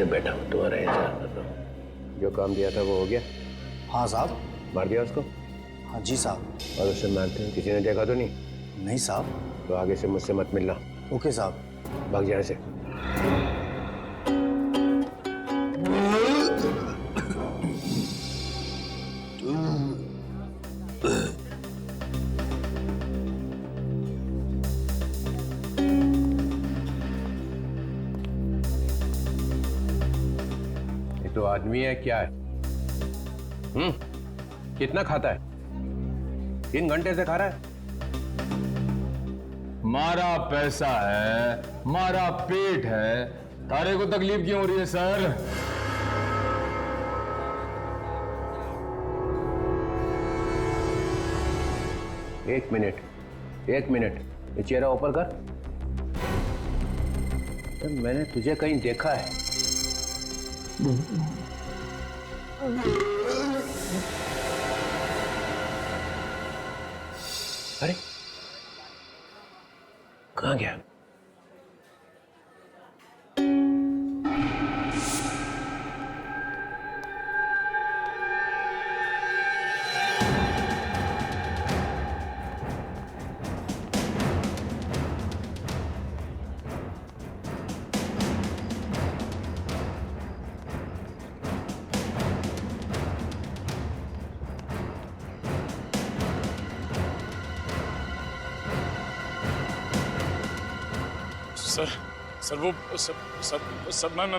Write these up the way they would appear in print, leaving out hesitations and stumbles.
बैठा हूँ, तुम्हारा इंतजार कर रहा हूँ। जो काम दिया था वो हो गया? हाँ साहब। मार दिया उसको? हाँ जी साहब। और उससे मारते हुए किसी ने देखा तो नहीं? नहीं साहब। तो आगे से मुझसे मत मिलना। ओके साहब। भाग जाने से। ये तो आदमी है क्या है? कितना खाता है? 3 घंटे से खा रहा है। मारा पैसा है, मारा पेट है, तारे को तकलीफ क्यों हो रही है सर? एक मिनट, ये चेहरा ऊपर कर। तो मैंने तुझे कहीं देखा है। अरे कहाँ गया? सर वो सर मैं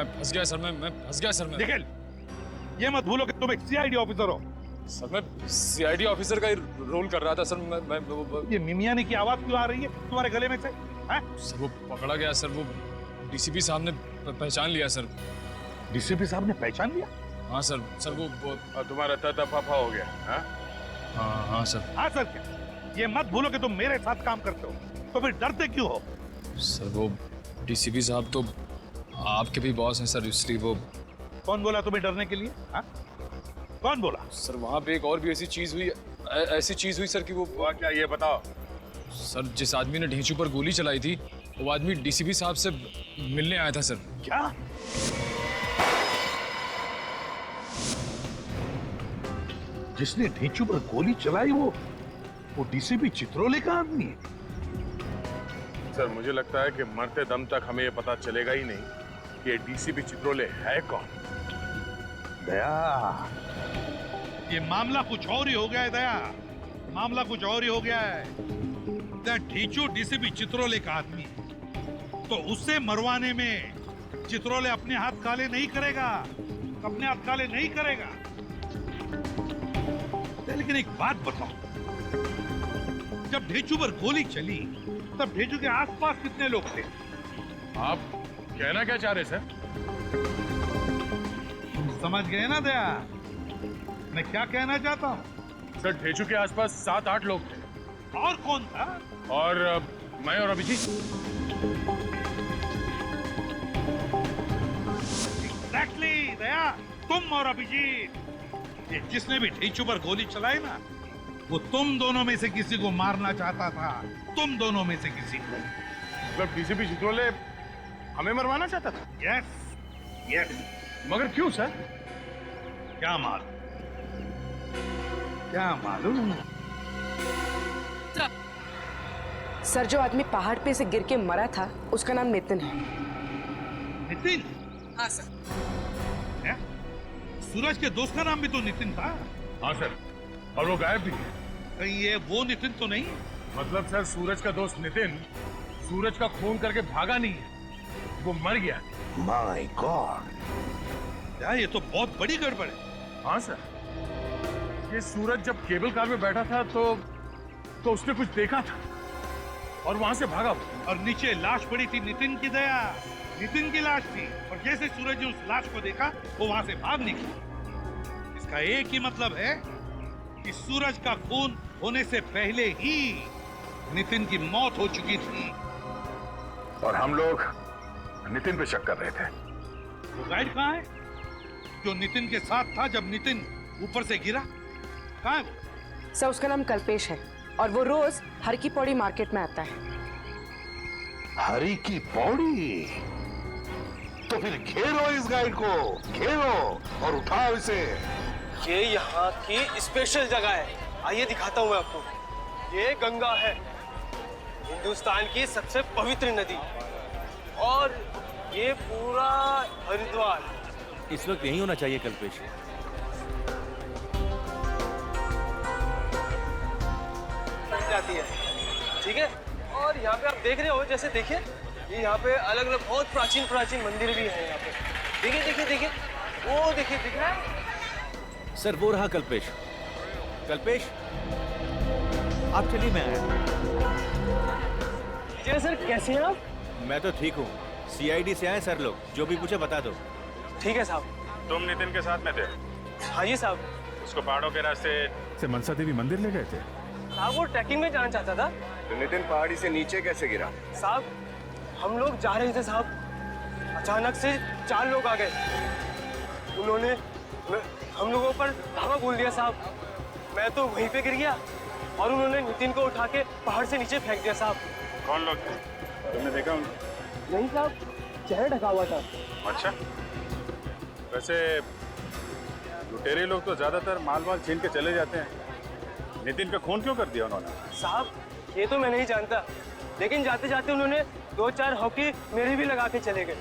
फंस गया सर। मैं फंस गया सर। निखिल, ये मत भूलो कि तुम एक सीआईडी ऑफिसर हो। सर मैं सीआईडी ऑफिसर का ही रोल कर रहा था सर। मैं ये मिमियानी की आवाज क्यों आ रही है तुम्हारे गले में से? सर वो पकड़ा गया सर। वो डीसीपी साहब ने पहचान लिया सर। डीसीपी साहब ने पहचान लिया? हाँ सर वो तुम्हारा तफाफा हो गया? हाँ सर। हाँ सर क्या? ये मत भूलो कि तुम मेरे साथ काम करते हो, तो फिर डरते क्यों हो? सर वो डीसीपी साहब तो आपके भी बॉस हैं सर, इसलिए वो। कौन बोला तुम्हें डरने के लिए? कौन बोला? सर वहाँ पे एक और भी ऐसी चीज हुई सर कि वो क्या, ये बताओ। सर जिस आदमी ने ढींचू पर गोली चलाई थी वो आदमी डीसीपी साहब से मिलने आया था सर। क्या? जिसने ढींचू पर गोली चलाई वो डीसीपी चित्रोले का आदमी है? सर मुझे लगता है कि मरते दम तक हमें ये पता चलेगा ही नहीं कि ये डीसीपी चित्रोले है कौन। दया, ये मामला कुछ और ही हो गया है। दया, मामला कुछ और ही हो गया है। ढींचू डीसीपी चित्रोले का आदमी है, तो उससे मरवाने में चित्रोले अपने हाथ काले नहीं करेगा, अपने हाथ काले नहीं करेगा। लेकिन एक बात बताओ, जब ढींचू पर गोली चली तब ढींचू के आसपास कितने लोग थे? आप कहना क्या चाह रहे सर? समझ गए ना दया, मैं क्या कहना चाहता हूँ? सर ढेंचू के आसपास 7-8 लोग थे। और कौन था? और मैं और अभिजीत। एग्जैक्टली दया, तुम और अभिजीत। ये जिसने भी ढींचू पर गोली चलाई ना, वो तुम दोनों में से किसी को मारना चाहता था। तुम दोनों में से किसी को। मतलब डीसीपी चित्रोले हमें मरवाना चाहता था? Yes yes. मगर क्यों सर? क्या मालूम? सर जो आदमी पहाड़ पे से गिर के मरा था उसका नाम नितिन है। नितिन? हाँ सर। सूरज के दोस्त का नाम भी तो नितिन था। हाँ सर, और वो गायब भी है। कहीं ये वो नितिन तो नहीं? मतलब सर सूरज का दोस्त नितिन सूरज का खून करके भागा नहीं है, वो मर गया। माय गॉड यार, ये तो बहुत बड़ी गड़बड़ है। हाँ सर, ये सूरज जब केबल कार में बैठा था तो उसने कुछ देखा था और वहां से भागा। और नीचे लाश पड़ी थी नितिन की। दया, नितिन की लाश थी, और जैसे सूरज ने उस लाश को देखा वो वहां से भाग निकला। इसका एक ही मतलब है कि सूरज का खून होने से पहले ही नितिन की मौत हो चुकी थी। और हम लोग नितिन पे शक कर रहे थे। वो गाइड कहाँ है जो नितिन के साथ था जब नितिन ऊपर से गिरा? कहाँ है वो? सर उसका नाम कल्पेश है और वो रोज हर की पौड़ी मार्केट में आता है। हरी की पौड़ी? तो फिर घेरो इस गाइड को, घेरो और उठाओ इसे। ये यहाँ की स्पेशल जगह है, आइए दिखाता हूँ मैं आपको। ये गंगा है, हिंदुस्तान की सबसे पवित्र नदी, और ये पूरा हरिद्वार। इस वक्त यही होना चाहिए कल्पेश। जाती है, ठीक है। और यहाँ पे आप देख रहे हो, जैसे देखिए ये यहाँ पे अलग अलग बहुत प्राचीन प्राचीन मंदिर भी हैं यहाँ पे। देखिए देखिए देखिए, वो देखिए, दिख रहा है? सर वो रहा कल्पेश। कल्पेश आप चलिए, मैं आया। जी सर, कैसे हैं आप? मैं तो ठीक हूँ, सीआईडी से आए सर लोग, जो भी पूछे बता दो। ठीक है साहब। तुम नितिन के साथ में थे? हाँ जी साहब। उसको पहाड़ों के रास्ते से मनसा देवी मंदिर ले गए थे? साहब वो ट्रैकिंग में जाना चाहता था। तो नितिन पहाड़ी से नीचे कैसे गिरा? साहब हम लोग जा रहे थे साहब, अचानक से 4 लोग आ गए। उन्होंने हम लोगों पर धावा बोल दिया साहब। मैं तो वहीं पे गिर गया और उन्होंने नितिन को उठा के पहाड़ से नीचे फेंक दिया साहब। कौन लोग थे? तुमने देखा उनको? नहीं साहब, चेहरा ढका हुआ था। अच्छा, वैसे लुटेरे लोग तो ज्यादातर माल वाल छीन के चले जाते हैं। नितिन का खून क्यों कर दिया उन्होंने? साहब ये तो मैं नहीं जानता, लेकिन जाते जाते उन्होंने 2-4 हॉकी मेरे भी लगा के चले गए।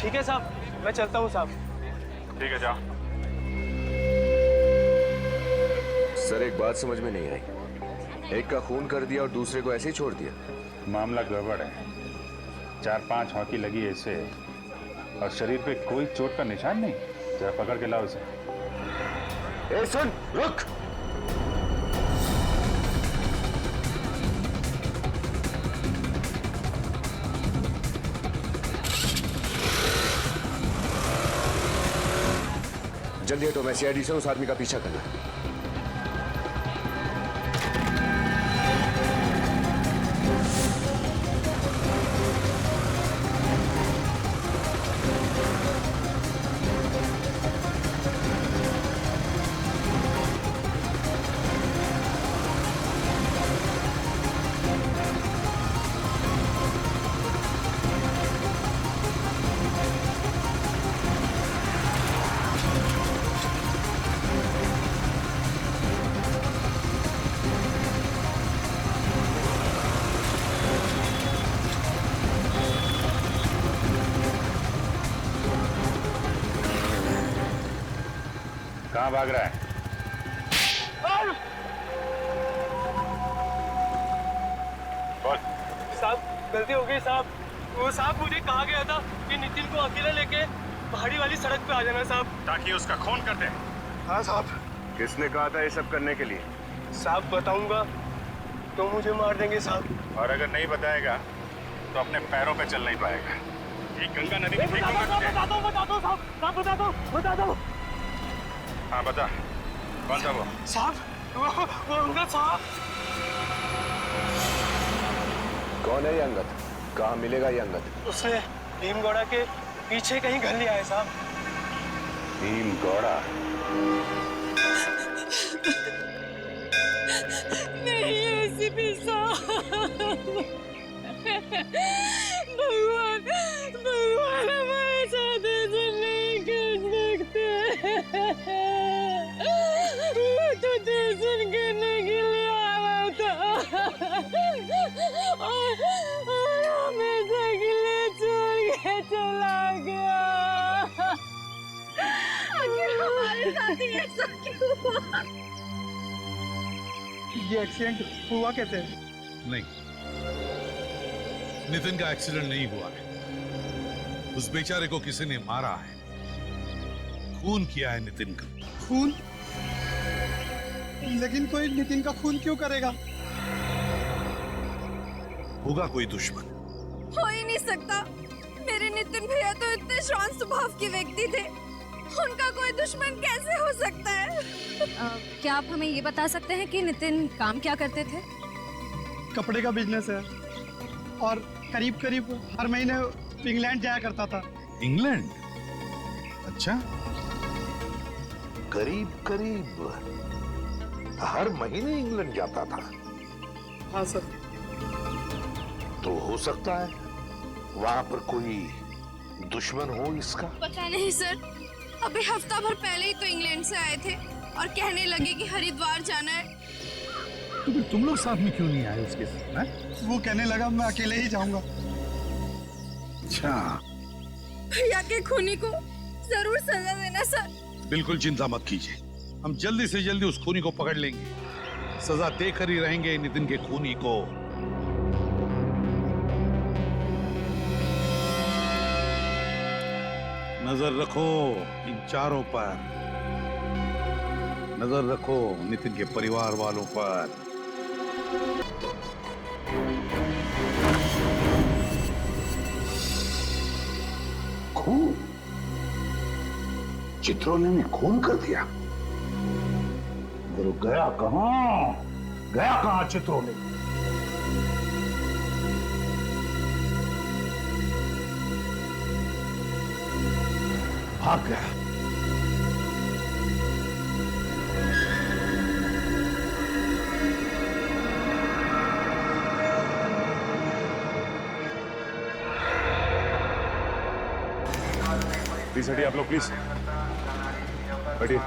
ठीक है साहब, मैं चलता हूँ साहब। ठीक है, जाओ। सर एक बात समझ में नहीं आई, एक का खून कर दिया और दूसरे को ऐसे ही छोड़ दिया। मामला गड़बड़ है। 4-5 हॉकी लगी है इसे, और शरीर पे कोई चोट का निशान नहीं। जरा पकड़ के लाओ इसे। ए सुन, रुक। जल्दी हटो, मैं सीआईडी से उस आदमी का पीछा करना है। कहाँ भाग रहा है? बोल। साहब गलती हो गई साहब। वो साहब मुझे कहा गया था कि नितिन को अकेला लेके पहाड़ी वाली सड़क पे आ जाना साहब, ताकि उसका खून कर दे। हाँ साहब। किसने कहा था ये सब करने के लिए? साहब बताऊंगा तो मुझे मार देंगे साहब। और अगर नहीं बताएगा तो अपने पैरों पे चल नहीं पाएगा। ये गंगा नदी में फेंकूंगा तुझे। बता दो। हाँ बता, कौन था वो? साहब वो अंगद साहब। कौन है ये अंगद? कहाँ मिलेगा ये अंगद? उसने भीमगौड़ा के पीछे कहीं घर लिया है साहब। भीमगौड़ा? नहीं एसीपी साहब, भगवान हमारे साथ ऐसे नहीं कर सकते। वो तो दर्शन करने के लिए आया था और हमें अकेले छोड़ के चला गया। आखिर हमारे साथ ही ऐसा क्यों हुआ? ये एक्सीडेंट हुआ कैसे? नहीं, नितिन का एक्सीडेंट नहीं हुआ है। उस बेचारे को किसी ने मारा है, खून किया है नितिन का। खून? लेकिन कोई नितिन का खून क्यों करेगा? होगा कोई दुश्मन। हो ही नहीं सकता। मेरे नितिन भैया तो इतने शांत स्वभाव के व्यक्ति थे, उनका कोई दुश्मन कैसे हो सकता है? क्या आप हमें ये बता सकते हैं कि नितिन काम क्या करते थे? कपड़े का बिजनेस है और करीब करीब हर महीने इंग्लैंड जाया करता था। इंग्लैंड? अच्छा, करीब करीब हर महीने इंग्लैंड जाता था। हाँ सर। तो हो सकता है वहां पर कोई दुश्मन हो इसका। पता नहीं सर, अभी हफ्ता भर पहले ही तो इंग्लैंड से आए थे और कहने लगे कि हरिद्वार जाना है। तो फिर तुम लोग साथ में क्यों नहीं आए उसके साथ? हैं? वो कहने लगा मैं अकेले ही जाऊंगा। अच्छा, भैया के खूनी को जरूर सजा देना सर। बिल्कुल चिंता मत कीजिए, हम जल्दी से जल्दी उस खूनी को पकड़ लेंगे। सजा देकर ही रहेंगे नितिन के खूनी को। नजर रखो इन चारों पर, नजर रखो नितिन के परिवार वालों पर। खून? चित्रोले ने खून कर दिया? गुरु गया कहां चित्रोले? भाग गया। प्लीज हटिए आप लोग, प्लीज हटिए,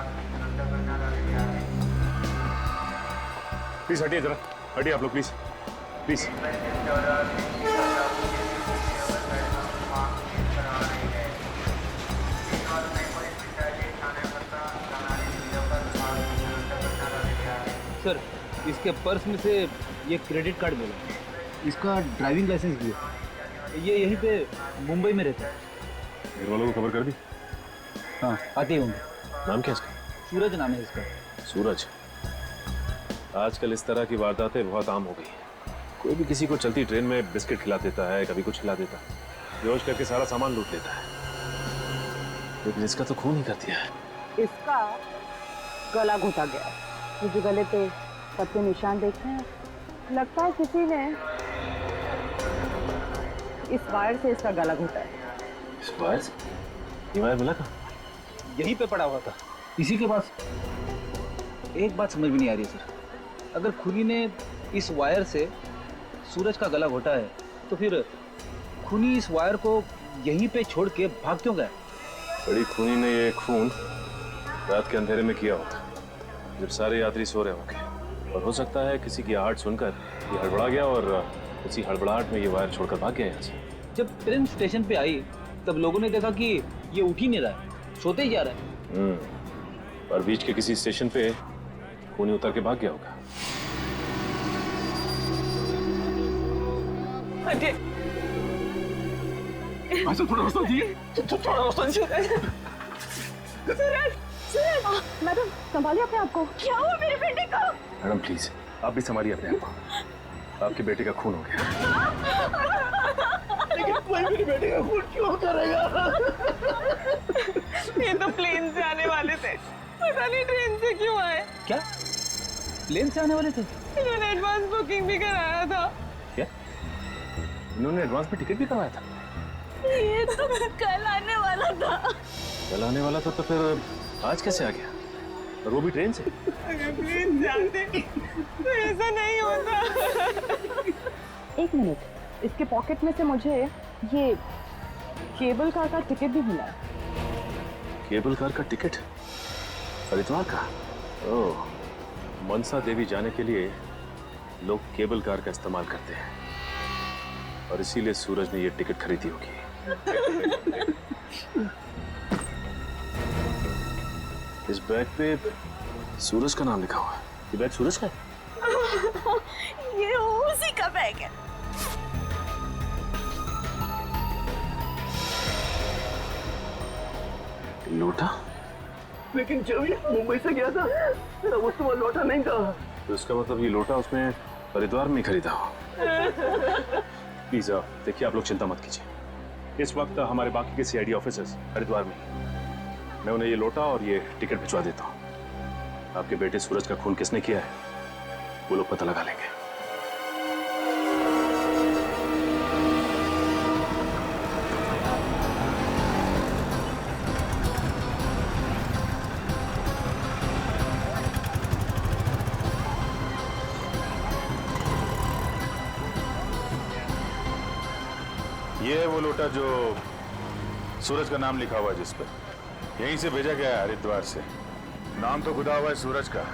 प्लीज हटिए जरा, हटिए आप लोग प्लीज, प्लीज। सर, इसके पर्स में से ये क्रेडिट कार्ड मिला, इसका ड्राइविंग लाइसेंस भी है। ये यहीं पे मुंबई में रहता है। घर वालों को खबर कर दी? हाँ, आते ही होंगे। नाम क्या इसका? सूरज नाम है इसका। सूरज। आजकल इस तरह की वारदातें बहुत आम हो गई हैं। कोई भी किसी को चलती ट्रेन में बिस्किट खिला देता है, कभी कुछ खिला देता है, बेहोश करके सारा सामान लूट लेता है। लेकिन इसका तो खून ही कर दिया है। इसका गला घोटा गया। मुझे गले पे पत्ते निशान देखे हैं, लगता है किसी ने इस वायर से इसका गला घोटा है। इस वायर से? ये वायर मिला कहाँ? यहीं पे पड़ा हुआ था, इसी के पास। एक बात समझ में नहीं आ रही सर, अगर खूनी ने इस वायर से सूरज का गला घोटा है तो फिर खूनी इस वायर को यहीं पे छोड़ के भाग क्यों गया? बड़ी खूनी ने ये खून रात के अंधेरे में किया होगा, जब सारे यात्री सो रहे होंगे, और हो सकता है किसी की आहट सुनकर ये हड़बड़ा गया और उसी हड़बड़ाहट में ये वायर छोड़कर भाग गया यहाँ से। जब ट्रेन स्टेशन पे आई तब लोगों ने देखा कि ये उठ ही नहीं रहा है, सोते ही जा रहा है। और बीच के किसी स्टेशन पे खूनी उतर के भाग गया होगा। थोड़ा रास्ता दिए, थोड़ा रास्ता दीजिए। मैडम संभालिए अपने आप को। क्या हुआ मेरे बेटे को? मैडम प्लीज, आप भी संभालिए अपने आप को। आपके बेटे का खून हो गया। लेकिन कोई मेरे बेटे का खून क्यों करेगा? ये तो प्लेन से आने वाले थे, पता नहीं ट्रेन से क्यों आए। क्या प्लेन से आने वाले थे? इन्होंने एडवांस बुकिंग भी कराया था। क्या? इन्होंने एडवांस में टिकट भी करवाया था? ये तो कल आने वाला था। कल आने वाला था तो फिर आज कैसे आ गया? और वो भी ट्रेन से? अगर प्लेन से आते तो ऐसा नहीं होता। एक मिनट, इसके पॉकेट में से मुझे ये केबल कार का टिकट भी मिला है। केबल कार का टिकट? हरिद्वार का? ओह, मनसा देवी जाने के लिए लोग केबल कार का इस्तेमाल करते हैं, और इसीलिए सूरज ने ये टिकट खरीदी होगी। इस बैग पे सूरज का नाम लिखा हुआ है। ये बैग सूरज का है? ये उसी का बैग है। लोटा? लेकिन जब ये मुंबई से गया था तब उस समय लौटा नहीं था। तो इसका मतलब ये लोटा उसने हरिद्वार में खरीदा हो। प्लीज देखिए, आप लोग चिंता मत कीजिए। इस वक्त हमारे बाकी के सीआईडी ऑफिसर्स हरिद्वार में, मैं उन्हें ये लोटा और ये टिकट भिजवा देता हूँ। आपके बेटे सूरज का खून किसने किया है वो लोग पता लगा लेंगे। वो लोटा जो सूरज का नाम लिखा हुआ है जिस पर? यहीं से भेजा गया है, हरिद्वार से। नाम तो खुदा हुआ है सूरज का,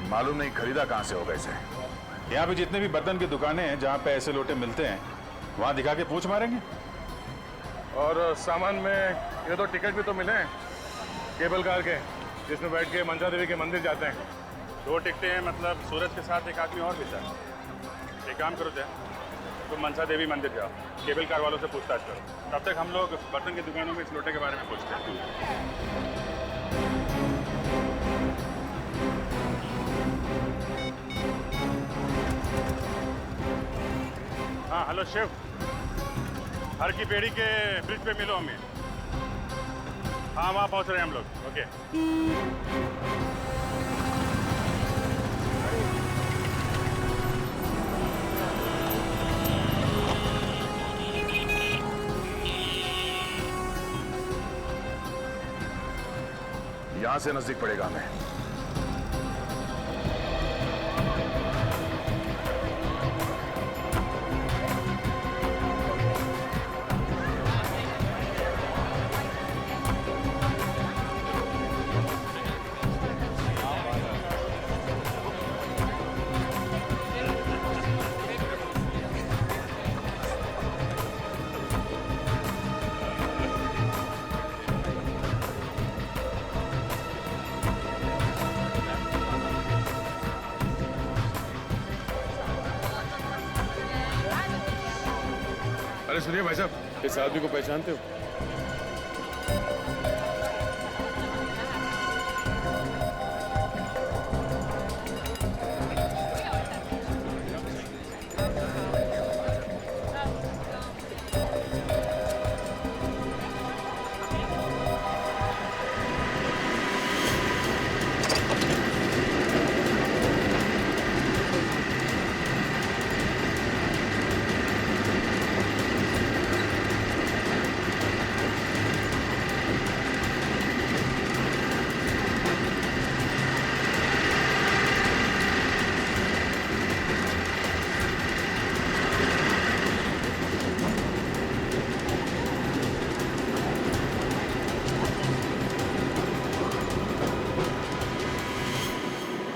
मालूम नहीं खरीदा कहाँ से होगा इसे। यहाँ पे जितने भी बर्तन की दुकानें हैं जहाँ पे ऐसे लोटे मिलते हैं, वहाँ दिखा के पूछ मारेंगे। और सामान में ये तो टिकट भी तो मिले हैं केबल कार के, जिसमें बैठ के मंसा देवी के मंदिर जाते हैं। 2 टिकटें हैं, मतलब सूरज के साथ एक आदमी और भी था। एक काम करो जय, तुम मंसा देवी मंदिर जाओ, केबल कार वालों से पूछताछ करो। तब तक हम लोग बर्तन की दुकानों में इस लोटे के बारे में पूछते हैं। हाँ हेलो शिव, हर की पेड़ी के ब्रिज पे मिलो हमें। हाँ वहाँ पहुँच रहे हैं हम लोग। ओके। यहां से नजदीक पड़ेगा हमें। अरे सुनिए भाई साहब, इस आदमी को पहचानते हो?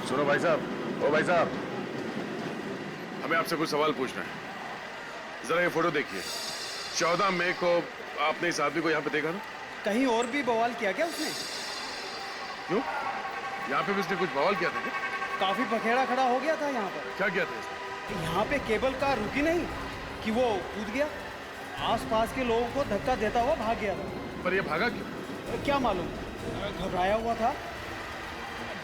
सुनो भाई साहब, ओ भाई साहब, हमें आपसे कुछ सवाल पूछना है। जरा ये फोटो देखिए। 14 मई को आपने इस आदमी को यहाँ पे देखा ना? कहीं और भी बवाल किया क्या उसने? क्यों? यहाँ पे भी उसने कुछ बवाल किया था क्या? काफी पखेड़ा खड़ा हो गया था यहाँ पर। क्या किया था इसने? यहाँ पे केबल कार रुकी नहीं कि वो कूद गया, आसपास के लोगों को धक्का देता हुआ भाग गया था। पर ये भागा क्यों? क्या मालूम, घबराया हुआ था,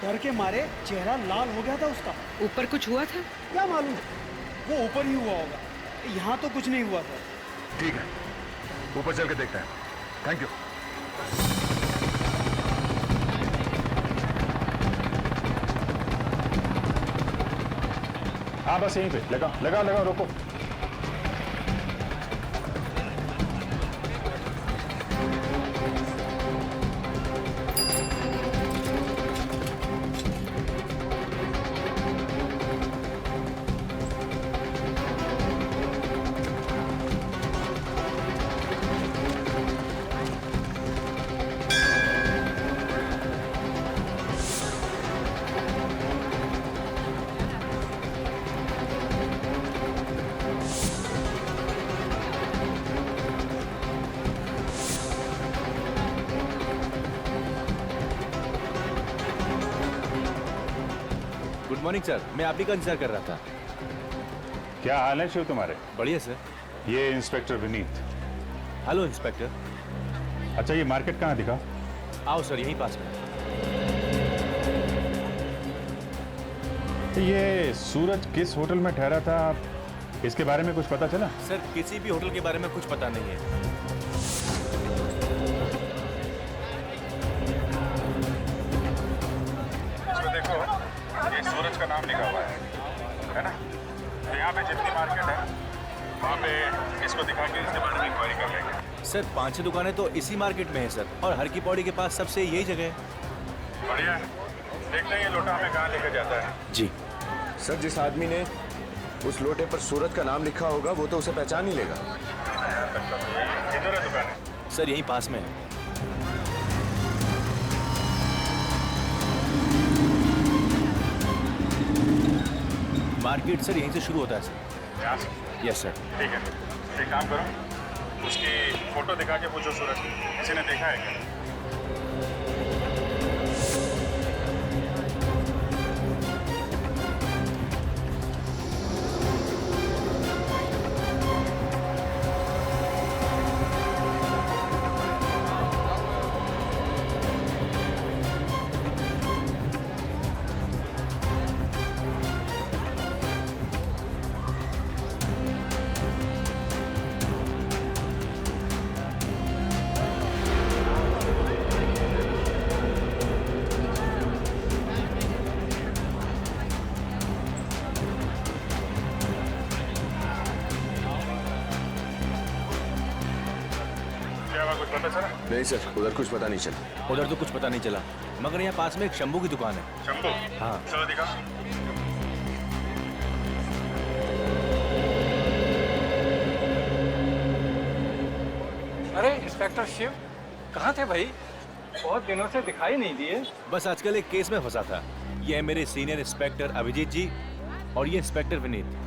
डर के मारे चेहरा लाल हो गया था उसका। ऊपर कुछ हुआ था? क्या मालूम, वो ऊपर ही हुआ होगा, यहाँ तो कुछ नहीं हुआ था। ठीक है, ऊपर चल के देखते हैं। Thank you. हाँ बस यहीं पे लगा लगा लगा, रोको। गुड मॉर्निंग सर, मैं आप ही का इंतजार कर रहा था। क्या हाल है शिव तुम्हारे? बढ़िया सर। ये इंस्पेक्टर विनीत। Hello inspector. अच्छा ये मार्केट कहाँ दिखा? आओ सर, यहीं पास में। तो ये सूरज किस होटल में ठहरा था, इसके बारे में कुछ पता चला? सर किसी भी होटल के बारे में कुछ पता नहीं है। देखो ये सूरज का नाम लिखा हुआ है ना? तो यहाँ पे जितनी मार्केट है वहाँ पे इसको दिखा के इसके बारे में इंक्वायरी कर लेंगे। सर 5-6 दुकानें तो इसी मार्केट में है सर, और हर की पौड़ी के पास सबसे यही जगह है। बढ़िया है, देखते हैं ये लोटा हमें कहाँ लेकर जाता है। जी सर, जिस आदमी ने उस लोटे पर सूरज का नाम लिखा होगा वो तो उसे पहचान ही लेगा। किधर है दुकान? सर यहीं पास में है। मार्केट सर यहीं से शुरू होता है सर। यहाँ से? Yes sir. ठीक है, एक काम करो, उसकी फोटो दिखा के पूछो सूरज, किसी ने देखा है क्या? नहीं सर, उधर कुछ पता नहीं चला। उधर तो कुछ पता नहीं चला, मगर यहाँ पास में एक शंभू की दुकान है। शंभू? हाँ। चलो दिखा। अरे इंस्पेक्टर शिव, कहाँ थे भाई? बहुत दिनों से दिखाई नहीं दिए। बस आजकल एक केस में फंसा था। ये है मेरे सीनियर इंस्पेक्टर अभिजीत जी और ये इंस्पेक्टर विनीत।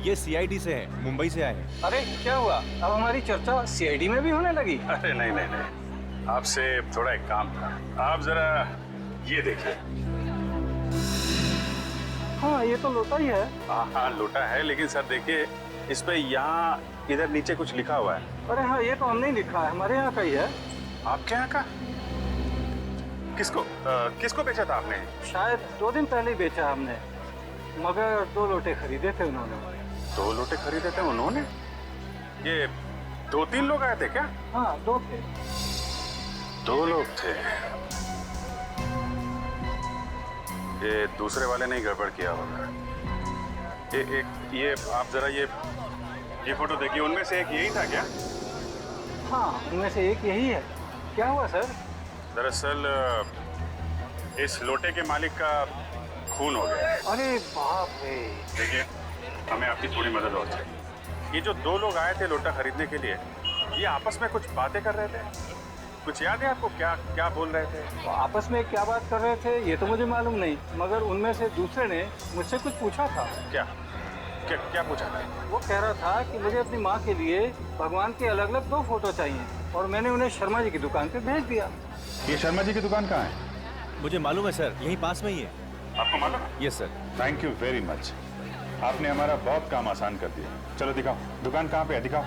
ये सीआईडी से हैं, मुंबई से आए हैं। अरे क्या हुआ? अब हमारी चर्चा सीआईडी में भी होने लगी? अरे नहीं नहीं नहीं, आपसे थोड़ा एक काम था। आप जरा ये देखिए। हाँ ये तो लोटा ही है। हाँ लोटा है, लेकिन सर देखिए इस पे यहाँ इधर नीचे कुछ लिखा हुआ है। अरे हाँ ये तो हमने ही लिखा है, हमारे यहाँ का ही है। आपके यहाँ का? किसको किसको बेचा था आपने? शायद 2 दिन पहले ही बेचा हमने, मगर 2 लोटे खरीदे थे उन्होंने। 2 लोटे खरीदे थे उन्होंने? ये 2-3 लोग आए थे क्या? हाँ 2 थे। 2 लोग थे। ये दूसरे वाले ने गड़बड़ किया होगा। ये आप जरा ये फोटो देखिए, उनमें से एक यही था क्या? हाँ उनमें से एक यही है। क्या हुआ सर? दरअसल इस लोटे के मालिक का खून हो गया। अरे बाप रे। देखिए हमें आपकी थोड़ी मदद और चाहिए। ये जो 2 लोग आए थे लोटा खरीदने के लिए, ये आपस में कुछ बातें कर रहे थे। कुछ याद है आपको क्या क्या बोल रहे थे? तो आपस में क्या बात कर रहे थे ये तो मुझे मालूम नहीं, मगर उनमें से दूसरे ने मुझसे कुछ पूछा था। क्या क्या क्या पूछा था? वो कह रहा था कि मुझे अपनी माँ के लिए भगवान के अलग अलग 2 फोटो चाहिए और मैंने उन्हें शर्मा जी की दुकान पे भेज दिया। ये शर्मा जी की दुकान कहाँ है? मुझे मालूम है सर, यहीं पास में ही है। आपको मालूम है? Yes sir. Thank you very much, आपने हमारा बहुत काम आसान कर दिया। चलो दिखाओ, दुकान कहाँ पे है, दिखाओ।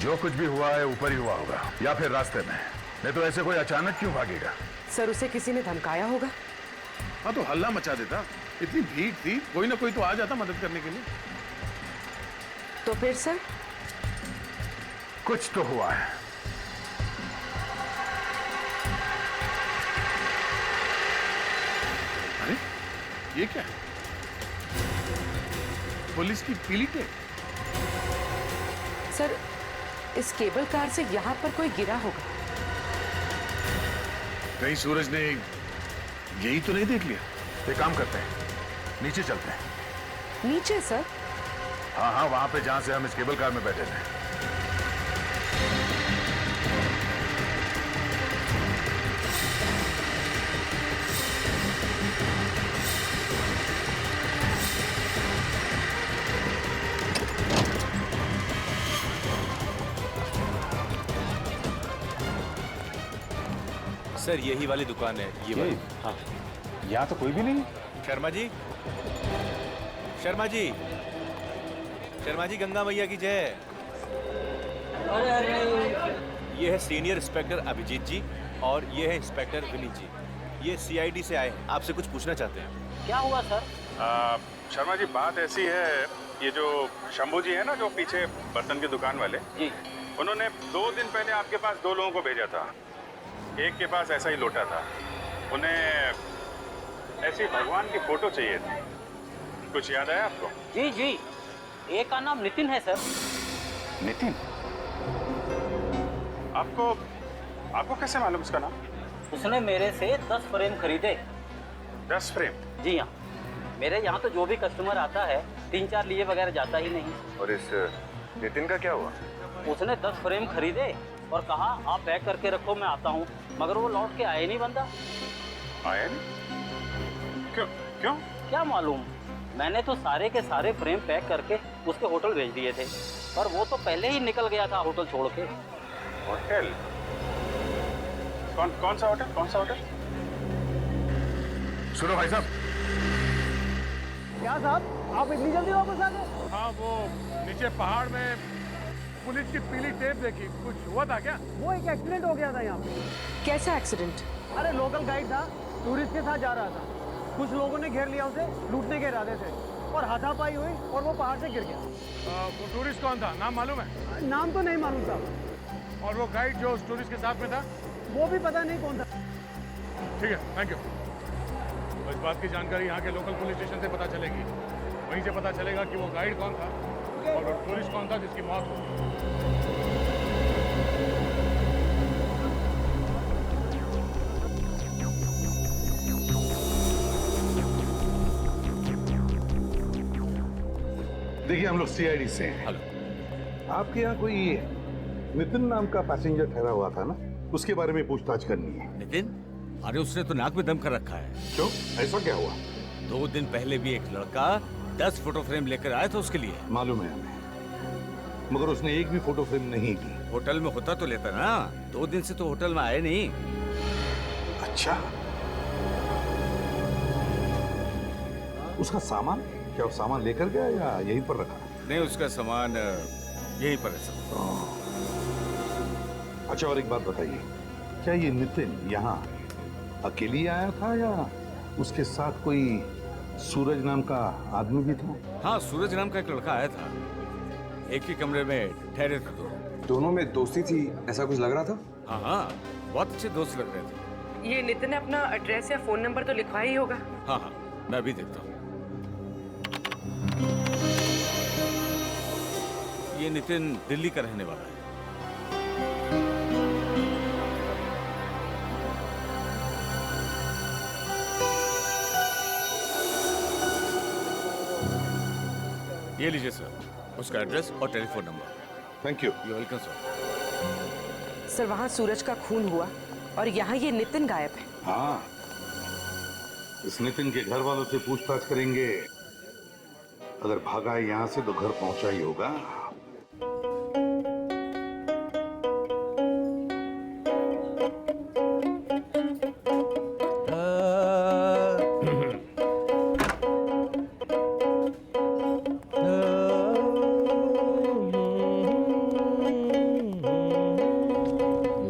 जो कुछ भी हुआ है ऊपर ही हुआ होगा या फिर रास्ते में, नहीं तो ऐसे कोई अचानक क्यों भागेगा? सर उसे किसी ने धमकाया होगा। हाँ तो हल्ला मचा देता, इतनी भीड़ थी, कोई ना कोई तो आ जाता मदद करने के लिए। तो फिर सर? कुछ तो हुआ है। अरे ये क्या है? पुलिस की पीली टेप। सर इस केबल कार से यहाँ पर कोई गिरा होगा। कहीं सूरज ने यही तो नहीं देख लिया? एक काम करते हैं, नीचे चलते हैं। नीचे सर? हाँ हाँ, वहां पे जहां से हम इस केबल कार में बैठे थे। सर यही वाली दुकान है, ये वाली। हाँ यहाँ तो कोई भी नहीं है। शर्मा जी, शर्मा जी, शर्मा जी, गंगा मैया की जय। अरे अरे ये है सीनियर इंस्पेक्टर अभिजीत जी और ये है इंस्पेक्टर विनीत जी। ये सीआईडी से आए हैं, आपसे कुछ पूछना चाहते हैं। क्या हुआ सर? शर्मा जी बात ऐसी है, ये जो शंभू जी है ना, जो पीछे बर्तन की दुकान वाले जी, उन्होंने 2 दिन पहले आपके पास 2 लोगों को भेजा था। एक के पास ऐसा ही लोटा था, उन्हें ऐसी भगवान की फोटो चाहिए थी। कुछ याद आया आपको? जी जी, एक का नाम नितिन है सर। नितिन? आपको कैसे मालूम उसका नाम? उसने मेरे से 10 फ्रेम खरीदे। 10 फ्रेम? जी हाँ, मेरे यहाँ तो जो भी कस्टमर आता है 3-4 लिए बगैर जाता ही नहीं। और इस नितिन का क्या हुआ? उसने 10 फ्रेम खरीदे और कहा आप पैक करके रखो, मैं आता हूँ, मगर वो लौट के आया नहीं बंदा। आया नहीं? क्यों क्यों? क्या मालूम, मैंने तो सारे के सारे फ्रेम पैक करके उसके होटल भेज दिए थे, पर वो तो पहले ही निकल गया था होटल छोड़ के। होटल? कौन सा होटल? कौन सा होटल? सुनो भाई साहब। क्या साहब, आप इतनी जल्दी वापस आ गए? हाँ, वो नीचे पहाड़ में पुलिस की पीली टेप देखी, कुछ हुआ था क्या? वो एक एक्सीडेंट हो गया था यहाँ पे। कैसा एक्सीडेंट? अरे लोकल गाइड था, टूरिस्ट के साथ जा रहा था, कुछ लोगों ने घेर लिया उसे लूटने के इरादे से और हाथापाई हुई और वो पहाड़ से गिर गया। वो टूरिस्ट कौन था, नाम मालूम है? नाम तो नहीं मालूम साहब। और वो गाइड जो उस टूरिस्ट के साथ में था? वो भी पता नहीं कौन था। ठीक है, थैंक यू। तो इस बात की जानकारी यहाँ के लोकल पुलिस स्टेशन से पता चलेगी, वहीं से पता चलेगा कि वो गाइड कौन था और वो टूरिस्ट कौन था जिसकी मौत हुई। देखिए, हम लोग सीआईडी से हैं। आपके यहाँ कोई नितिन नाम का पैसेंजर ठहरा हुआ था ना, उसके बारे में पूछताछ करनी है। नितिन? अरे उसने तो नाक में दम कर रखा है। क्यों, ऐसा क्या हुआ? 2 दिन पहले भी एक लड़का 10 फोटो फ्रेम लेकर आया था उसके लिए। मालूम है हमें, मगर उसने एक भी फोटो फ्रेम नहीं दी। होटल में होता तो लेता ना, 2 दिन से तो होटल में आए नहीं। अच्छा, उसका सामान क्या वो सामान लेकर गया या यहीं पर रखा? नहीं, उसका सामान यहीं पर है सब। अच्छा, और एक बात बताइए, क्या ये नितिन यहाँ अकेले आया था या उसके साथ कोई सूरज नाम का आदमी भी था? हाँ, सूरज नाम का एक लड़का आया था, एक ही कमरे में ठहरे थे। दोनों में दोस्ती थी, ऐसा कुछ लग रहा था? हाँ हाँ, बहुत अच्छे दोस्त लग रहे थे। ये नितिन ने अपना एड्रेस या फोन नंबर तो लिखवा ही होगा। हाँ हाँ, मैं भी देखता हूँ। ये नितिन दिल्ली का रहने वाला है। ये लीजिए सर, उसका एड्रेस और telephone number. Thank you. You welcome sir. Sir, वहाँ सूरज का खून हुआ और यहाँ ये नितिन गायब है। हाँ, इस नितिन के घर वालों से पूछताछ करेंगे। अगर भागा है यहाँ से तो घर पहुंचा ही होगा।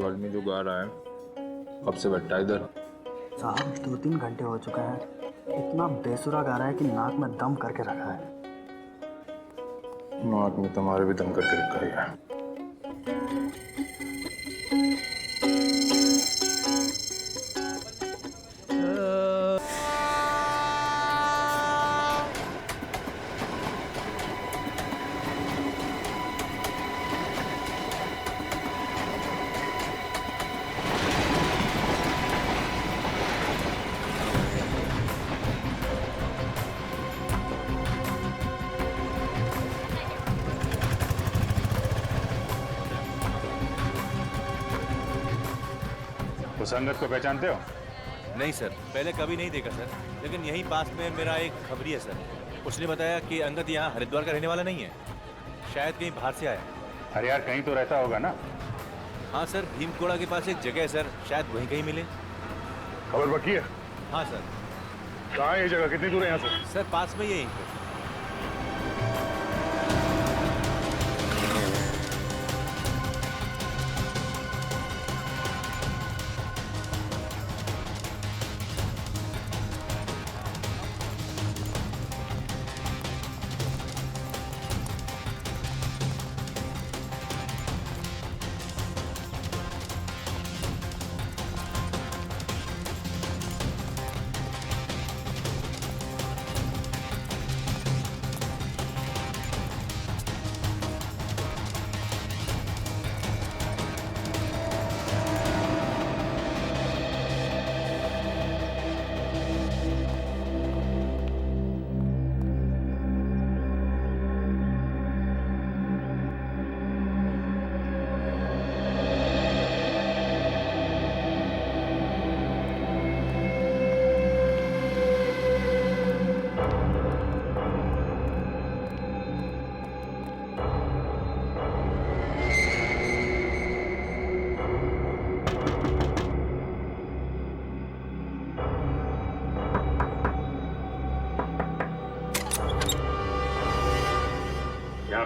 आदमी जो गा रहा है कब से बैठा इधर? साहब 2-3 घंटे हो चुका है, इतना बेसुरा गा रहा है कि नाक में दम करके रखा है। नाक में तुम्हारे भी दम करके रखा है। संगत को पहचानते हो? नहीं सर, पहले कभी नहीं देखा सर, लेकिन यहीं पास में मेरा एक खबरी है सर। उसने बताया कि अंगद यहाँ हरिद्वार का रहने वाला नहीं है, शायद कहीं बाहर से आया। अरे यार, कहीं तो रहता होगा ना? हाँ सर, भीमकोड़ा के पास एक जगह है सर, शायद वहीं कहीं मिले। खबर बाकी है? हाँ सर। कहाँ है ये जगह, कितनी दूर है यहाँ से? सर पास में यहीं पे।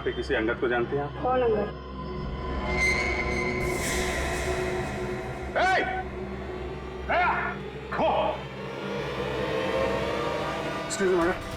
यहाँ पे किसी अंगद को जानते हैं आप? कौन Angad? Excuse me madam.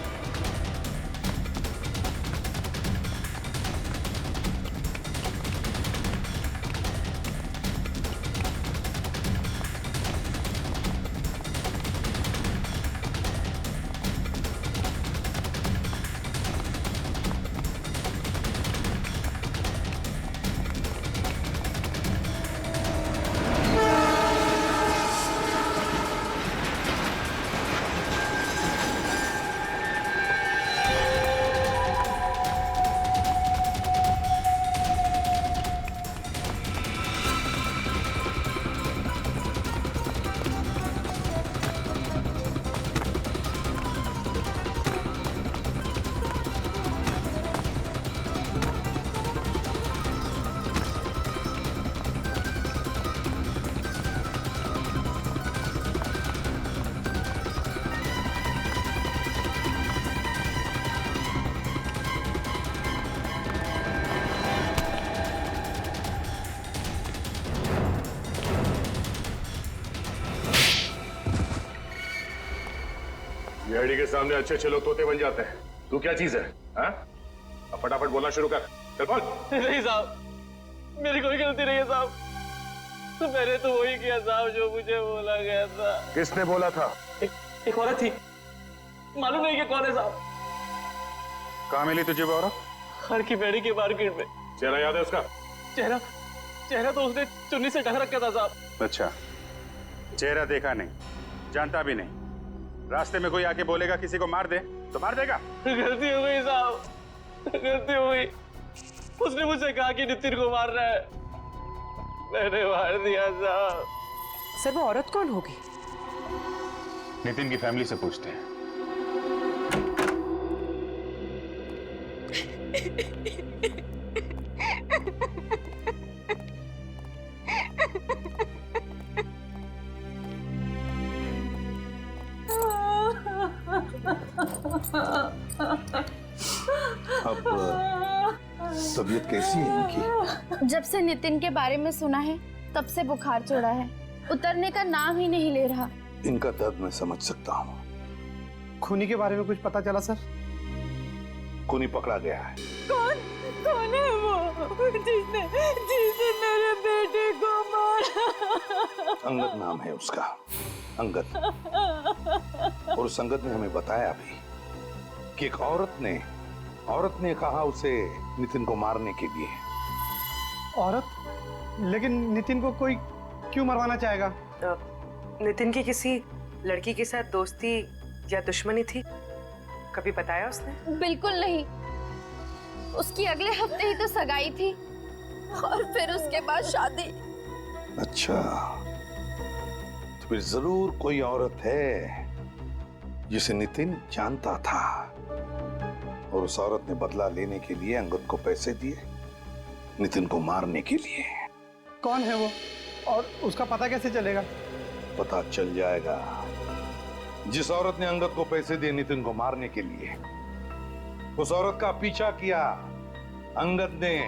CID के सामने अच्छे अच्छे लोग तोते बन जाते हैं। तू क्या चीज है? हाँ? अब फटाफट बोलना शुरू कर। चल बोल। नहीं साहब, मेरी कोई गलती नहीं है साहब। तो मैंने तो वही किया साहब जो मुझे बोला गया था। किसने बोला था? एक औरत थी, मालूम नहीं कि कौन है साहब। कहाँ मिली तुझे वो औरत? हर की बेड़ी के मार्केट में। चेहरा याद है उसका? चेहरा तो उसने चुन्नी से ढक रखा था साहब। अच्छा, चेहरा देखा नहीं, जानता भी नहीं। रास्ते में कोई आके बोलेगा किसी को मार दे तो मार देगा? गलती हो गई साहब, गलती हो गई। उसने मुझसे कहा कि नितिन को मार रहा है, मैंने मार दिया साहब। सर वो औरत कौन होगी? नितिन की फैमिली से पूछते हैं। अब तबीयत कैसी है इनकी? जब से नितिन के बारे में सुना है तब से बुखार चढ़ा है, उतरने का नाम ही नहीं ले रहा। इनका दर्द मैं समझ सकता हूँ। खूनी के बारे में कुछ पता चला सर? खूनी पकड़ा गया है। कौन है वो जिसने मेरे बेटे को मारा? अंगद नाम है उसका, अंगद। और उस अंगद ने हमें बताया भी कि एक औरत ने कहा उसे नितिन को मारने के लिए। औरत? लेकिन नितिन को कोई क्यों मरवाना चाहेगा? नितिन की किसी लड़की के साथ दोस्ती या दुश्मनी थी? कभी बताया उसने? बिल्कुल नहीं, उसकी अगले हफ्ते ही तो सगाई थी और फिर उसके बाद शादी। अच्छा, तो फिर जरूर कोई औरत है जिसे नितिन जानता था और उस औरत ने बदला लेने के लिए अंगद को पैसे दिए, नितिन को मारने के लिए। कौन है वो और उसका पता कैसे चलेगा? पता चल जाएगा। जिस औरत ने अंगद को पैसे दिए नितिन को मारने के लिए, उस औरत का पीछा किया अंगद ने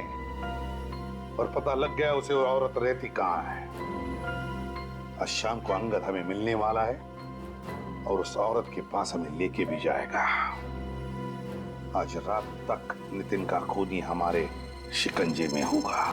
और पता लग गया उसे वो औरत रहती कहां है। आज शाम को अंगद हमें मिलने वाला है और उस औरत के पास हमें लेके भी जाएगा। आज रात तक नितिन का खूनी हमारे शिकंजे में होगा।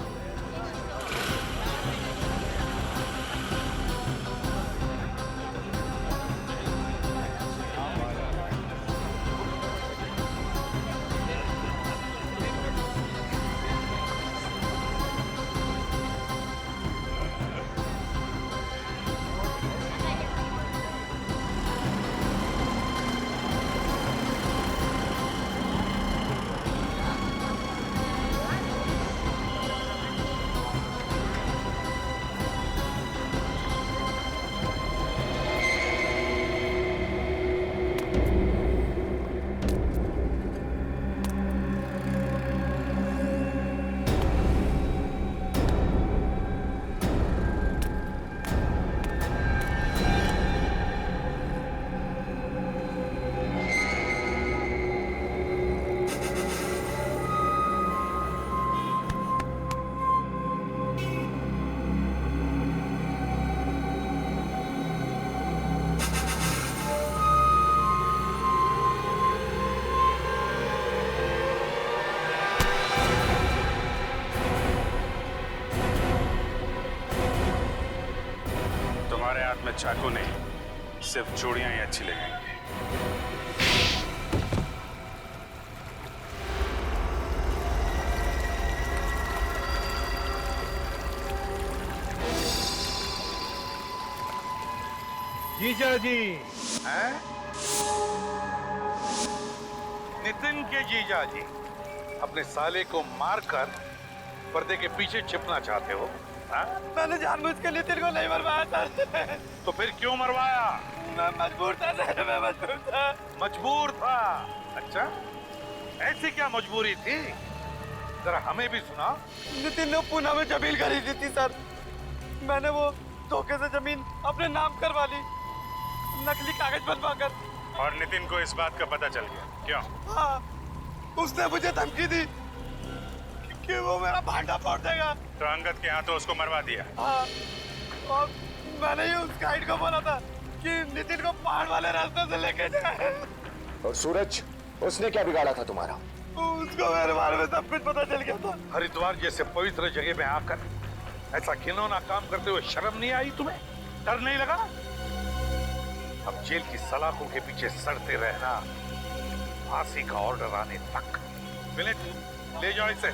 तुम्हारे हाथ में चाकू नहीं, सिर्फ चूड़ियां ही अच्छी लगेंगी। जीजा जी हैं? नितिन के जीजा जी अपने साले को मारकर पर्दे के पीछे छिपना चाहते हो? हाँ? मैंने जानबूझ के नितिन को नहीं मरवाया था। तो फिर क्यों मरवाया? मैं मजबूर था सर, मैं मजबूर था। मजबूर था? अच्छा, ऐसी क्या मजबूरी थी? जरा हमें भी सुना। नितिन ने पुणे में जमीन खरीदी थी सर। मैंने वो धोखे से जमीन अपने नाम करवा ली, नकली कागज बनवाकर। और नितिन को इस बात का पता चल गया? क्यों? हाँ, उसने मुझे धमकी दी कि वो मेरा भांडा फोड़ देगा। तो अंगद के हाथों उसको मरवा दिया? हाँ, और मैंने ही उस गाइड को बोला था कि नितिन को पहाड़ वाले रास्ते से लेके जाए। और सूरज, उसने क्या बिगाड़ा था तुम्हारा? उसको मेरे बारे में सब कुछ पता चल गया था। हरिद्वार जैसे पवित्र जगह में आकर ऐसा घिनौना काम करते हुए शर्म नहीं आई तुम्हें? डर नहीं लगा? अब जेल की सलाखों के पीछे सड़ते रहना, फांसी का ऑर्डर आने तक। विनीत, ले जाओ इसे।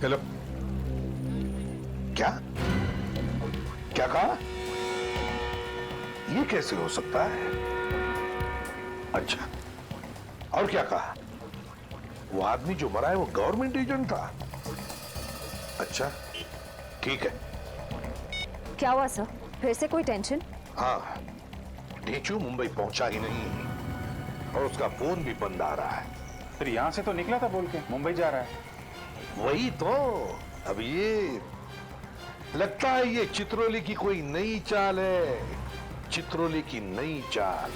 हेलो, क्या क्या कहा? ये कैसे हो सकता है? अच्छा, और क्या कहा? वो आदमी जो मरा है वो गवर्नमेंट एजेंट था? अच्छा, ठीक है। क्या हुआ सर, फिर से कोई टेंशन? हाँ, ढेंचू मुंबई पहुंचा ही नहीं और उसका फोन भी बंद आ रहा है। फिर यहाँ से तो निकला था बोल के मुंबई जा रहा है। वही तो, अब ये लगता है ये चित्रोली की कोई नई चाल है, चित्रोली की नई चाल।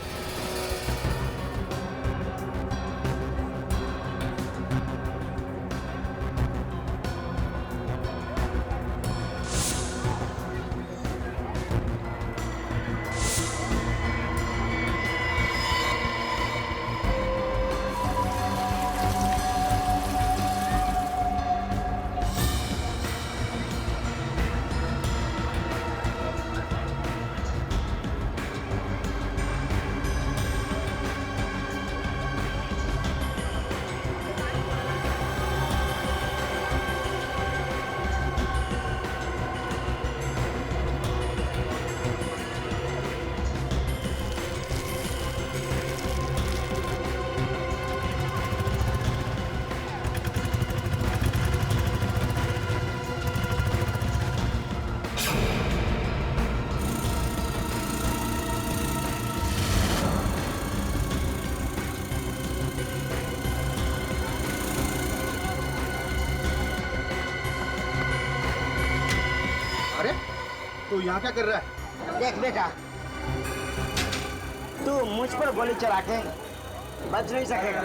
तू यहाँ क्या कर रहा है? देख बेटा, तू मुझ पर गोली चला के बच नहीं सकेगा।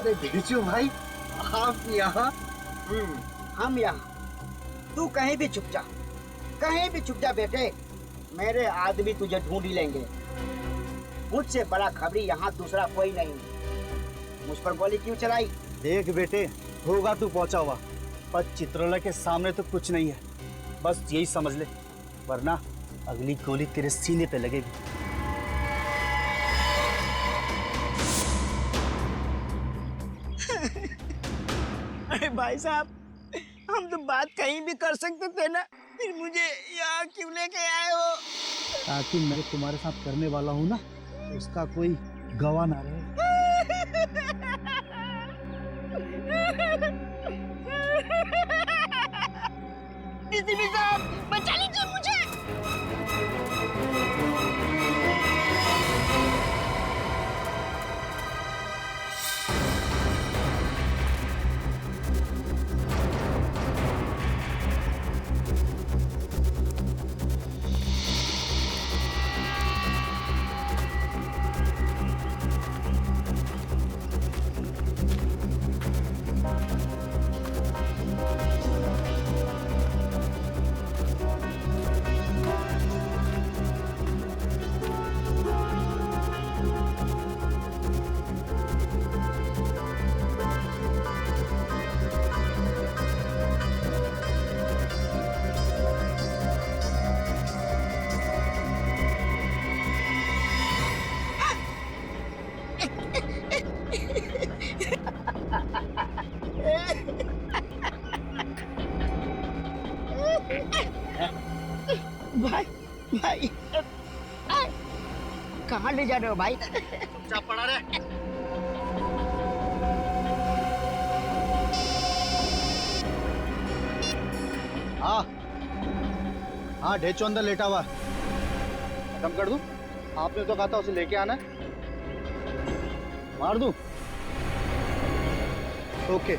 अरे ढेंचू भाई, आप यहाँ? हम यहाँ। तू कहीं भी छुप जा, कहीं भी छुप जा बेटे, मेरे आदमी तुझे ढूंढ ही लेंगे। मुझसे बड़ा खबरी यहाँ दूसरा कोई नहीं। मुझ पर गोली क्यों चलाई? देख बेटे, होगा तू पहुंचा हुआ, पर चित्रोला के सामने तो कुछ नहीं है, बस यही समझ ले, वरना अगली गोली तेरे सीने पे लगेगी। अरे भाई साहब, हम तो बात कहीं भी कर सकते थे ना, फिर मुझे यहाँ क्यों लेके आए हो? ताकि मैं तुम्हारे साथ करने वाला हूँ ना, उसका कोई गवाह ना रहे। साहब, बचा लीजिए मुझे। नहीं जाने हो भाई। चुपचाप पड़ा रहे। हाँ हाँ, ढेचो अंदर लेटा हुआ। खत्म कर दूं? आपने तो कहा था उसे लेके आना है। मार दूं? ओके।